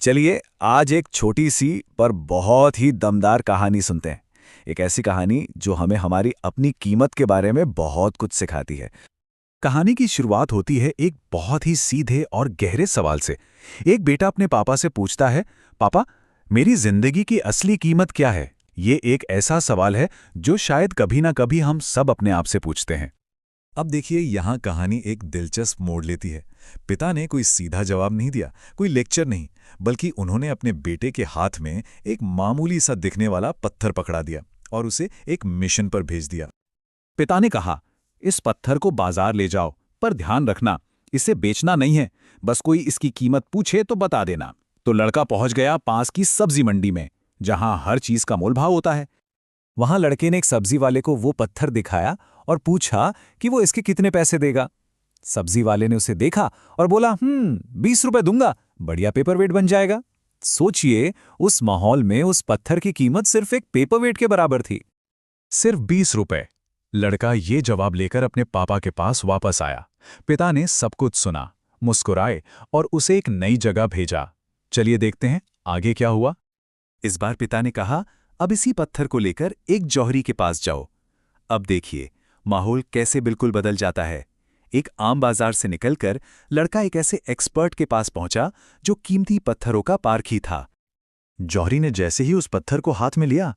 चलिए आज एक छोटी सी पर बहुत ही दमदार कहानी सुनते हैं। एक ऐसी कहानी जो हमें हमारी अपनी कीमत के बारे में बहुत कुछ सिखाती है। कहानी की शुरुआत होती है एक बहुत ही सीधे और गहरे सवाल से। एक बेटा अपने पापा से पूछता है, पापा, मेरी जिंदगी की असली कीमत क्या है? ये एक ऐसा सवाल है जो शायद कभी ना कभी हम सब अपने आप से पूछते हैं। अब देखिए, यहाँ कहानी एक दिलचस्प मोड़ लेती है। पिता ने कोई सीधा जवाब नहीं दिया, कोई लेक्चर नहीं, बल्कि उन्होंने अपने बेटे के हाथ में एक मामूली सा दिखने वाला पत्थर पकड़ा दिया और उसे एक मिशन पर भेज दिया। पिता ने कहा, इस पत्थर को बाजार ले जाओ, पर ध्यान रखना, इसे बेचना नहीं है, बस कोई इसकी कीमत पूछे तो बता देना। तो लड़का पहुंच गया पास की सब्जी मंडी में, जहां हर चीज का मोलभाव होता है। वहां लड़के ने एक सब्जी वाले को वो पत्थर दिखाया और पूछा कि वो इसके कितने पैसे देगा। सब्जी वाले ने उसे देखा और बोला, 20 रुपए दूंगा, बढ़िया पेपरवेट बन जाएगा। सोचिए, उस माहौल में उस पत्थर की कीमत सिर्फ एक पेपरवेट के बराबर थी। सिर्फ 20 रुपए। लड़का ये जवाब लेकर अपने पापा के पास वापस आया। पिता ने सब कुछ सुना, मुस्कुराए और उसे एक नई जगह भेजा। चलिए देखते हैं आगे क्या हुआ। इस बार पिता ने कहा, अब इसी पत्थर को लेकर एक जौहरी के पास जाओ। अब देखिए माहौल कैसे बिल्कुल बदल जाता है। एक आम बाजार से निकलकर लड़का एक ऐसे एक्सपर्ट के पास पहुंचा जो कीमती पत्थरों का पारखी था। जौहरी ने जैसे ही उस पत्थर को हाथ में लिया,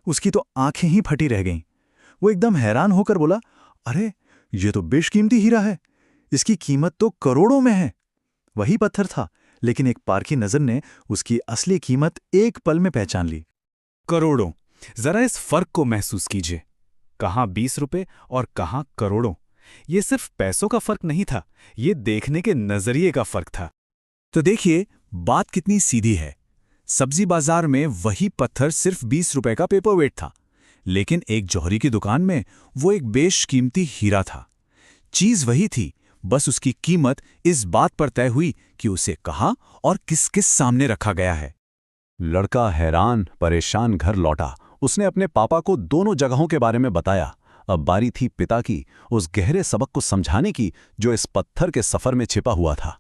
उसकी तो आंखें ही फटी रह गईं। वो एकदम हैरान होकर बोला, अरे, ये तो बेशकीमती हीरा है, इसकी कीमत तो करोड़ों में है। वही पत्थर था, लेकिन एक पारखी नजर ने उसकी असली कीमत एक पल में पहचान ली। करोड़ों। जरा इस फर्क को महसूस कीजिए, कहां 20 रुपए और कहां करोड़ों। ये सिर्फ पैसों का फर्क नहीं था, ये देखने के नजरिए का फर्क था। तो देखिए बात कितनी सीधी है। सब्जी बाजार में वही पत्थर सिर्फ 20 रुपए का पेपरवेट था, लेकिन एक जौहरी की दुकान में वो एक बेशकीमती हीरा था। चीज वही थी, बस उसकी कीमत इस बात पर तय हुई कि उसे कहां और किस किस सामने रखा गया है। लड़का हैरान परेशान घर लौटा। उसने अपने पापा को दोनों जगहों के बारे में बताया। अब बारी थी पिता की उस गहरे सबक को समझाने की जो इस पत्थर के सफर में छिपा हुआ था।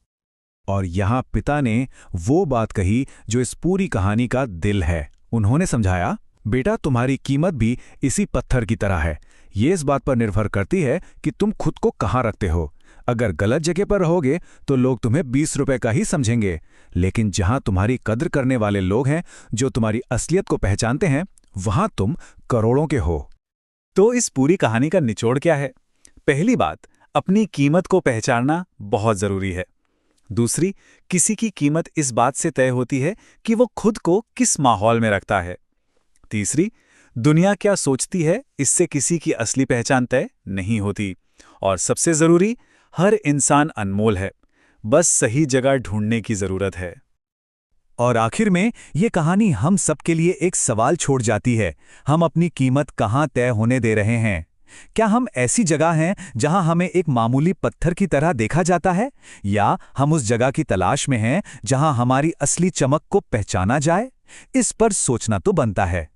और यहां पिता ने वो बात कही जो इस पूरी कहानी का दिल है। उन्होंने समझाया, बेटा, तुम्हारी कीमत भी इसी पत्थर की तरह है। ये इस बात पर निर्भर करती है कि तुम खुद को कहां रखते हो। अगर गलत जगह पर रहोगे तो लोग तुम्हें 20 रुपए का ही समझेंगे, लेकिन जहां तुम्हारी कद्र करने वाले लोग हैं, जो तुम्हारी असलियत को पहचानते हैं, वहां तुम करोड़ों के हो। तो इस पूरी कहानी का निचोड़ क्या है? पहली बात, अपनी कीमत को पहचानना बहुत जरूरी है। दूसरी, किसी की कीमत इस बात से तय होती है कि वो खुद को किस माहौल में रखता है। तीसरी, दुनिया क्या सोचती है, इससे किसी की असली पहचान तय नहीं होती। और सबसे जरूरी, हर इंसान अनमोल है, बस सही जगह ढूंढने की जरूरत है। और आखिर में ये कहानी हम सबके लिए एक सवाल छोड़ जाती है, हम अपनी कीमत कहां तय होने दे रहे हैं? क्या हम ऐसी जगह हैं जहां हमें एक मामूली पत्थर की तरह देखा जाता है, या हम उस जगह की तलाश में हैं जहां हमारी असली चमक को पहचाना जाए? इस पर सोचना तो बनता है।